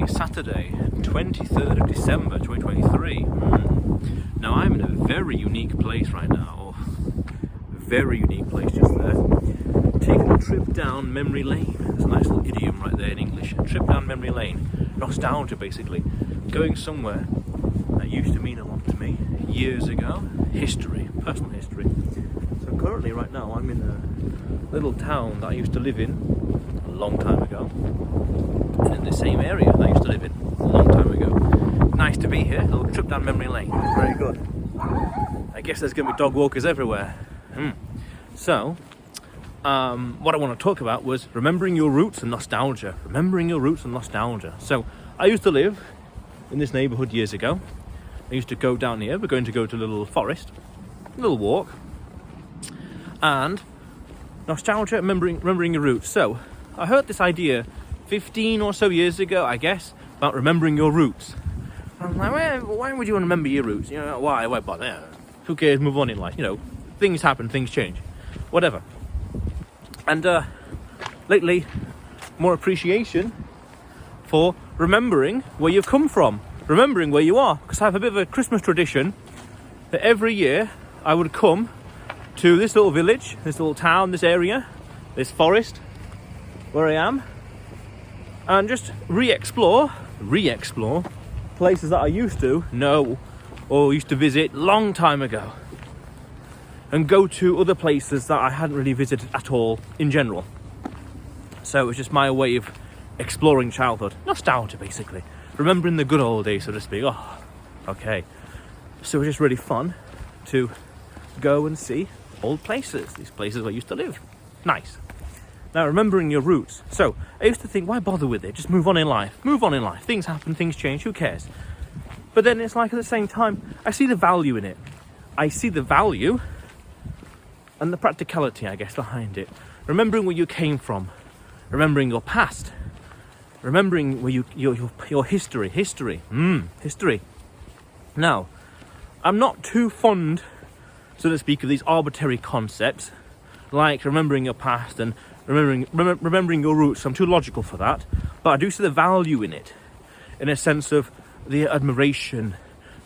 today, Saturday, 23rd of December 2023. Now I'm in a very unique place right now. Very unique place just there. Taking a trip down memory lane. There's a nice little idiom right there in English. A trip down memory lane. Nostalgia basically. Going somewhere that used to mean a lot to me years ago. History, personal history. So currently right now I'm in a little town that I used to live in a long time ago. And in the same area that I used to live in a long time ago. Nice to be here. A little trip down memory lane. Very good. I guess there's going to be dog walkers everywhere. So, what I want to talk about was remembering your roots and nostalgia. Remembering your roots and nostalgia. So, I used to live in this neighbourhood years ago. I used to go down here. We're going to go to a little forest, a little walk, and nostalgia, remembering your roots. So, I heard this idea 15 or so years ago, I guess, about remembering your roots. I'm like, well, why would you want to remember your roots? You know, why bother? Who cares? Move on in life. You know, things happen, things change, whatever. And lately, more appreciation for remembering where you've come from, remembering where you are. Because I have a bit of a Christmas tradition that every year I would come to this little village, this little town, this area, this forest where I am, and just re-explore places that I used to know or used to visit long time ago, and go to other places that I hadn't really visited at all in general. So it was just my way of exploring childhood, nostalgia basically, remembering the good old days, so to speak. Oh, okay. So it was just really fun to go and see old places, these places where I used to live. Nice. Now, remembering your roots. So, I used to think, why bother with it? Just move on in life. Move on in life. Things happen, things change, who cares? But then it's like, at the same time, I see the value in it. I see the value and the practicality, I guess, behind it. Remembering where you came from. Remembering your past. Remembering where your history. History. Now, I'm not too fond, so to speak, of these arbitrary concepts, like remembering your past and remembering your roots. I'm too logical for that, but I do see the value in it, in a sense of the admiration,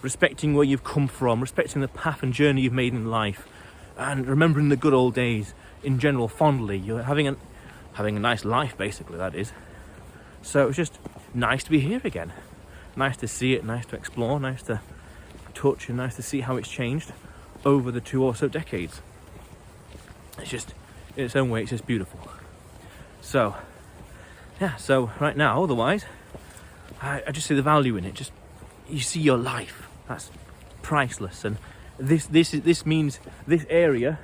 respecting where you've come from, respecting the path and journey you've made in life, and remembering the good old days in general fondly. You're having a nice life, basically, that is. So it's just nice to be here again. Nice to see it, nice to explore, nice to touch, and nice to see how it's changed over the 2 or so decades. It's just, in its own way, it's just beautiful. So, yeah, so right now, otherwise, I just see the value in it. Just, you see your life. That's priceless. And this means this area,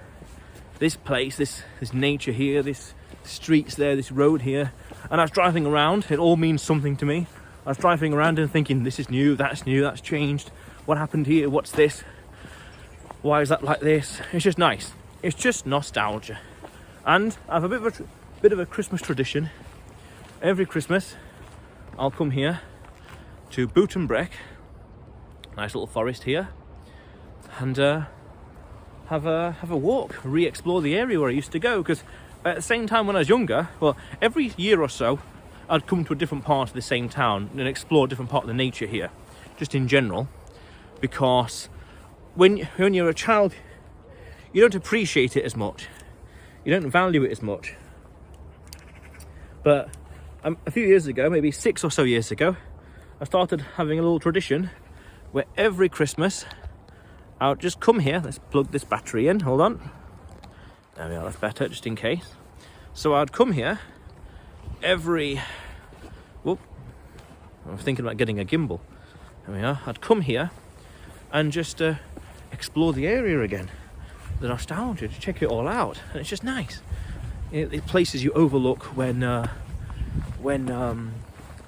this place, this nature here, this streets there, this road here. And I was driving around, it all means something to me. I was driving around and thinking, this is new, that's changed. What happened here? What's this? Why is that like this? It's just nice. It's just nostalgia. And I have a bit of a Christmas tradition. Every Christmas, I'll come here to Boot and Breck, nice little forest here, and have a walk, re-explore the area where I used to go. Because at the same time when I was younger, well, every year or so, I'd come to a different part of the same town and explore a different part of the nature here, just in general. Because when you're a child, you don't appreciate it as much. You don't value it as much. But a few years ago, maybe 6 or so years ago, I started having a little tradition where every Christmas I would just come here. Let's plug this battery in. Hold on. There we are. That's better, just in case. So I'd come here every... Whoop. I'm thinking about getting a gimbal. There we are. I'd come here and just explore the area again. The nostalgia, to check it all out, and it's just nice. The places you overlook when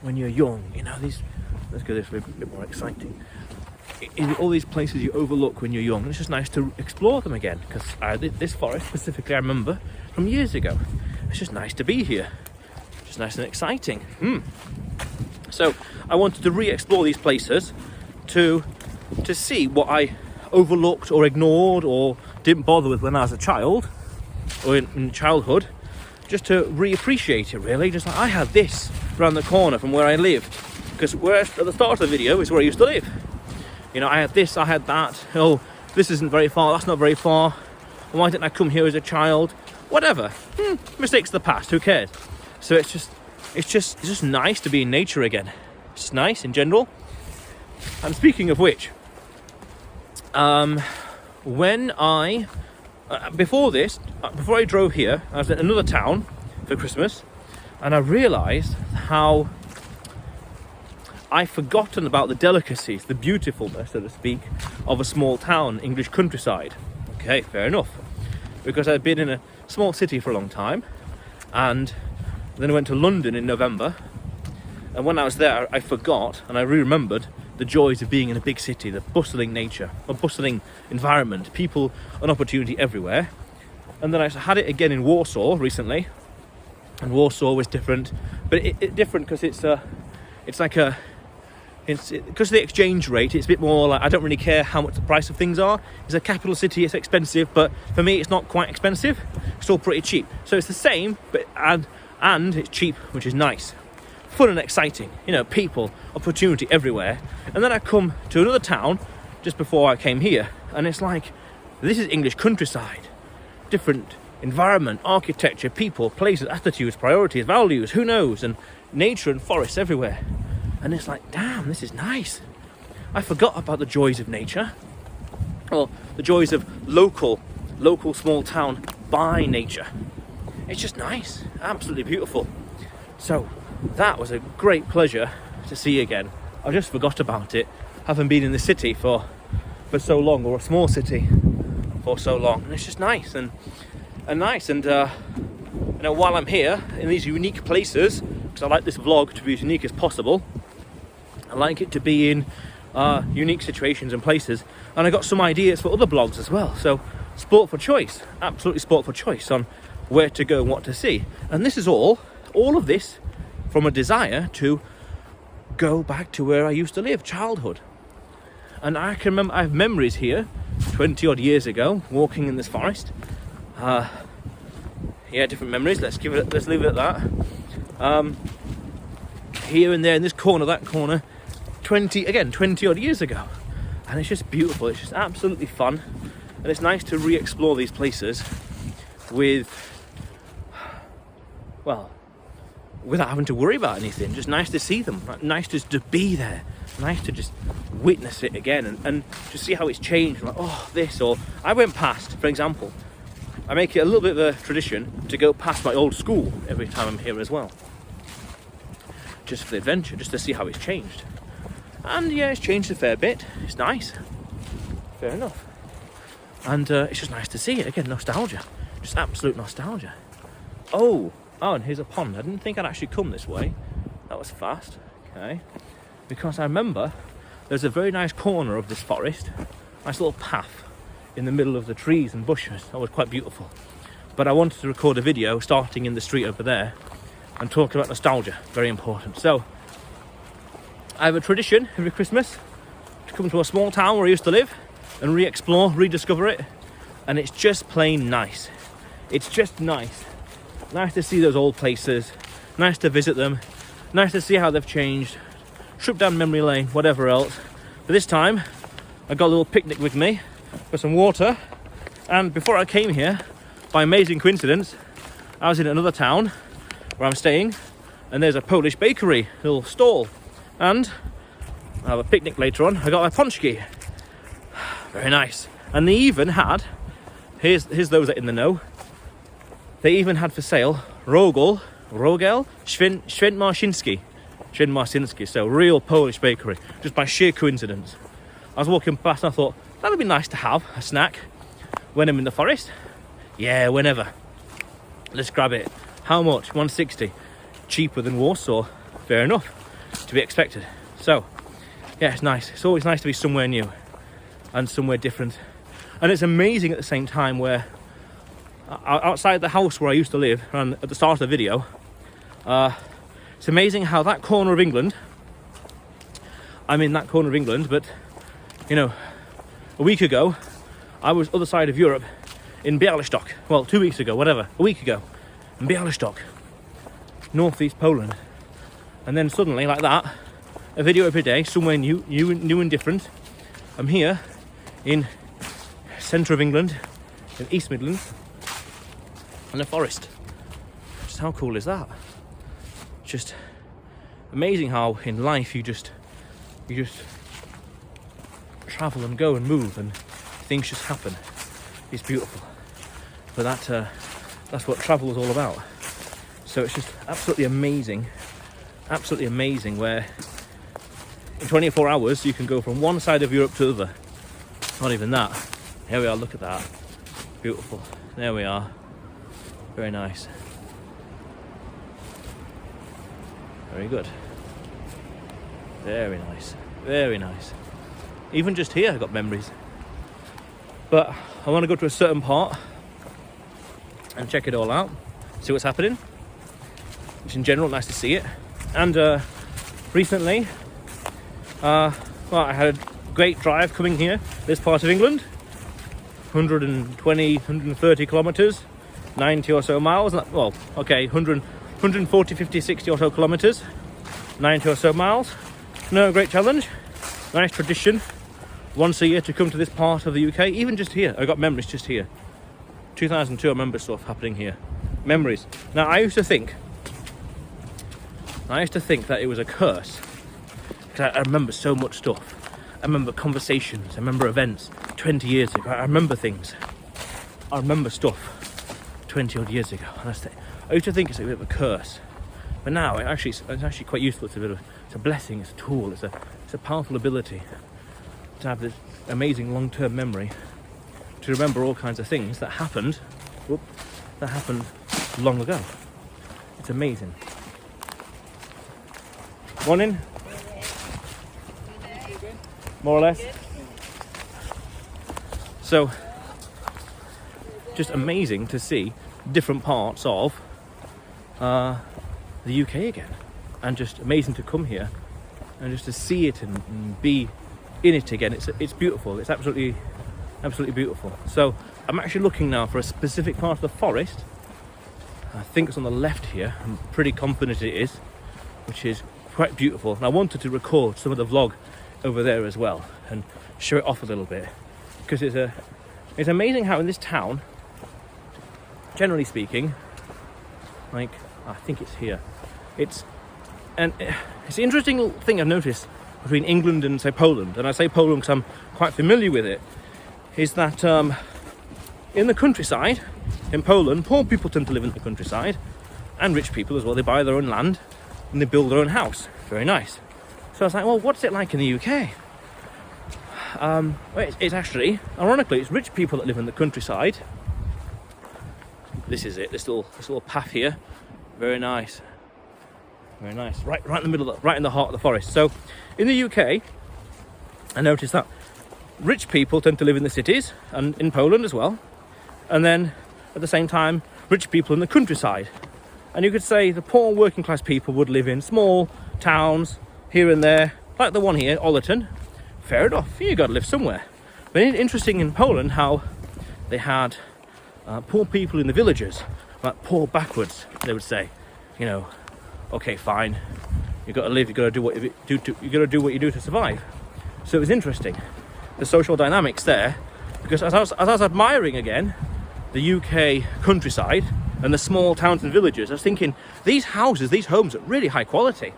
you're young, you know, these. Let's go this way, a bit more exciting. All these places you overlook when you're young, and it's just nice to explore them again. Because this forest specifically, I remember from years ago. It's just nice to be here, just nice and exciting. So I wanted to re-explore these places to see what I overlooked or ignored or didn't bother with when I was a child or in childhood, just to reappreciate it really. Just like, I had this around the corner from where I lived Because whereas at the start of the video is where I used to live. You know, I had this, I had that. Oh, this isn't very far, that's not very far. Why didn't I come here as a child? Whatever. Mistakes of the past, who cares? So it's just nice to be in nature again. It's just nice in general. And speaking of which, when I before I drove here, I was in another town for Christmas, and I realised how I've forgotten about the delicacies, the beautifulness, so to speak, of a small town, English countryside. Okay, fair enough. Because I'd been in a small city for a long time, and then I went to London in November, and when I was there, I forgot, and I remembered the joys of being in a big city, the bustling nature, a bustling environment, people and opportunity everywhere. And then I had it again in Warsaw recently, and Warsaw was different, but it's different because because of the exchange rate, it's a bit more like, I don't really care how much the price of things are. It's a capital city, it's expensive, but for me it's not quite expensive. It's all pretty cheap. So it's the same, but and it's cheap, which is nice. Fun and exciting, you know, people, opportunity everywhere. And then I come to another town just before I came here, and it's like, this is English countryside. Different environment, architecture, people, places, attitudes, priorities, values, who knows, and nature and forests everywhere. And it's like, damn, this is nice. I forgot about the joys of nature, or the joys of local small town by nature. It's just nice, absolutely beautiful. So that was a great pleasure to see again. I just forgot about it, having been in the city for so long, or a small city for so long. And it's just nice and nice. And you know, while I'm here in these unique places, because I like this vlog to be as unique as possible, I like it to be in unique situations and places, and I got some ideas for other blogs as well. So sport for choice, absolutely sport for choice on where to go and what to see. And this is all of this from a desire to go back to where I used to live, childhood. And I can remember, I have memories here 20 odd years ago walking in this forest. Yeah, different memories, let's leave it at that. Here and there, in this corner, that corner, 20 odd years ago. And it's just beautiful, it's just absolutely fun. And it's nice to re-explore these places without having to worry about anything. Just nice to see them, nice just to be there, nice to just witness it again and just see how it's changed. Like, oh, this, or I went past, for example, I make it a little bit of a tradition to go past my old school every time I'm here as well. Just for the adventure, just to see how it's changed. And yeah, it's changed a fair bit. It's nice. Fair enough. And it's just nice to see it again. Nostalgia. Just absolute nostalgia. Oh, and here's a pond. I didn't think I'd actually come this way. That was fast. Okay. Because I remember there's a very nice corner of this forest. Nice little path in the middle of the trees and bushes. That was quite beautiful. But I wanted to record a video starting in the street over there and talk about nostalgia. Very important. So I have a tradition every Christmas to come to a small town where I used to live and re-explore, rediscover it, and it's just plain nice. It's just nice. Nice to see those old places, nice to visit them, nice to see how they've changed, trip down memory lane, whatever else. But this time, I got a little picnic with me, got some water, and before I came here, by amazing coincidence, I was in another town where I'm staying, and there's a Polish bakery, little stall. And I have a picnic later on. I got my ponchki. Very nice. And they even had, here's those that are in the know, they even had for sale Rogel Świętmarszynski, so real Polish bakery, just by sheer coincidence. I was walking past and I thought, that'd be nice to have a snack when I'm in the forest. Yeah, whenever. Let's grab it. How much? 160. Cheaper than Warsaw. Fair enough. To be expected. So yeah, it's nice. It's always nice to be somewhere new and somewhere different. And it's amazing at the same time where outside the house where I used to live, and at the start of the video, it's amazing how that corner of England, I'm in that corner of England, but you know, a week ago I was other side of Europe in Białystok. Well, 2 weeks ago, whatever, a week ago in Białystok, northeast Poland. And then suddenly, like that, a video every day, somewhere new and different. I'm here in centre of England, in East Midlands, in a forest. Just how cool is that? Just amazing how in life you just travel and go and move and things just happen. It's beautiful. But that's what travel is all about. So it's just absolutely amazing where in 24 hours you can go from one side of Europe to the other. Not even that. Here we are, look at that. Beautiful. There we are. Very nice. Very good. Very nice. Very nice. Even just here I've got memories. But I want to go to a certain part and check it all out. See what's happening. Which in general, nice to see it. And recently, I had a great drive coming here, this part of England. 120, 130 kilometres, 90 or so miles. Well, okay, 140, 50, 60 or so kilometres, 90 or so miles. No, great challenge. Nice tradition. Once a year to come to this part of the UK, even just here. I got memories just here. 2002, I remember stuff happening here. Memories. Now, I used to think that it was a curse. Because I remember so much stuff. I remember conversations. I remember events 20 years ago. I remember things. I remember stuff 20 odd years ago. And I used to think it's a bit of a curse. But now, it's actually quite useful. It's a blessing. It's a tool. It's a powerful ability to have this amazing long-term memory to remember all kinds of things that happened long ago. It's amazing. Morning. More or less. So, just amazing to see different parts of the UK again, and just amazing to come here and just to see it and be in it again. It's beautiful. It's absolutely beautiful. So I'm actually looking now for a specific part of the forest. I think it's on the left here. I'm pretty confident it is, which is quite beautiful. And I wanted to record some of the vlog over there as well and show it off a little bit, because it's amazing how in this town, generally speaking, like I think it's here. It's an interesting thing I've noticed between England and say Poland, and I say Poland because I'm quite familiar with it, is that in the countryside, in Poland, poor people tend to live in the countryside, and rich people as well. They buy their own land and they build their own house. Very nice. So I was like, well, what's it like in the UK? It's actually, ironically, it's rich people that live in the countryside. This is it. This little path here. Very nice. Very nice. Right in the middle, right in the heart of the forest. So, in the UK, I noticed that rich people tend to live in the cities, and in Poland as well. And then, at the same time, rich people in the countryside. And you could say the poor working class people would live in small towns here and there, like the one here, Ollerton. Fair enough. You got to live somewhere. But it's interesting in Poland how they had poor people in the villages, like poor backwards, they would say. You know, okay, fine. You got to live. You got to do what you do. You got to do what you do to survive. So it was interesting, the social dynamics there, because as I was admiring again the UK countryside and the small towns and villages, I was thinking these houses, these homes are really high quality.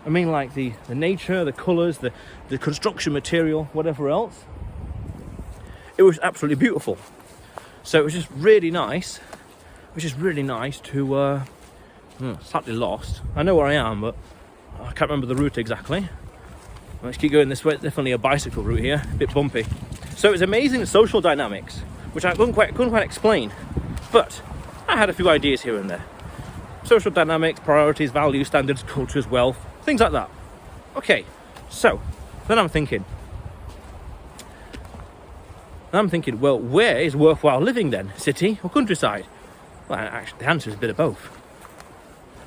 I mean, like the nature, the colours, the construction material, whatever else. It was absolutely beautiful. So it was just really nice. It was just really nice to. Slightly lost. I know where I am, but I can't remember the route exactly. Let's keep going this way. It's definitely a bicycle route here, a bit bumpy. So it was amazing social dynamics, which I couldn't quite explain, but I had a few ideas here and there. Social dynamics, priorities, values, standards, cultures, wealth, things like that. Okay, so then I'm thinking, well, where is worthwhile living then? City or countryside? Well, actually, the answer is a bit of both.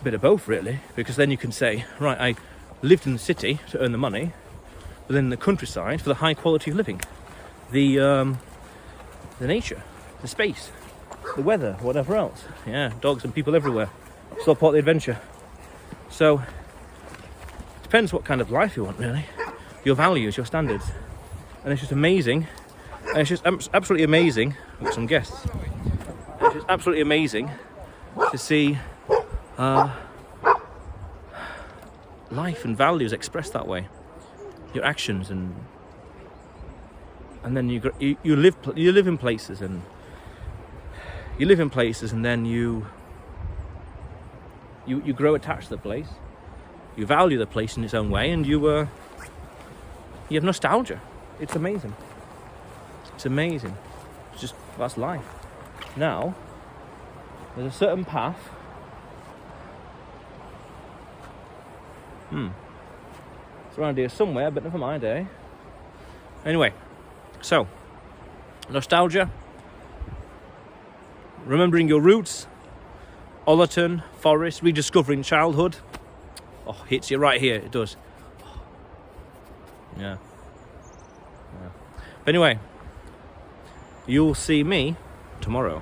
A bit of both, really, because then you can say, right, I lived in the city to earn the money, but then in the countryside for the high quality of living, the nature, the space, the weather, whatever else. Yeah, dogs and people everywhere. It's all part of the adventure. So Depends what kind of life you want, really. Your values, your standards. And it's just amazing. And it's just absolutely amazing. We've got some guests. It's just absolutely amazing to see life and values expressed that way. Your actions and then you live in places and then you grow attached to the place. You value the place in its own way, and you have nostalgia. It's amazing. It's amazing. It's just, that's life. Now, there's a certain path. It's around here somewhere, but never mind, eh? Anyway, so, nostalgia, remembering your roots, Ollerton, forest, rediscovering childhood. Oh, hits you right here, it does. Yeah. But anyway, you'll see me tomorrow.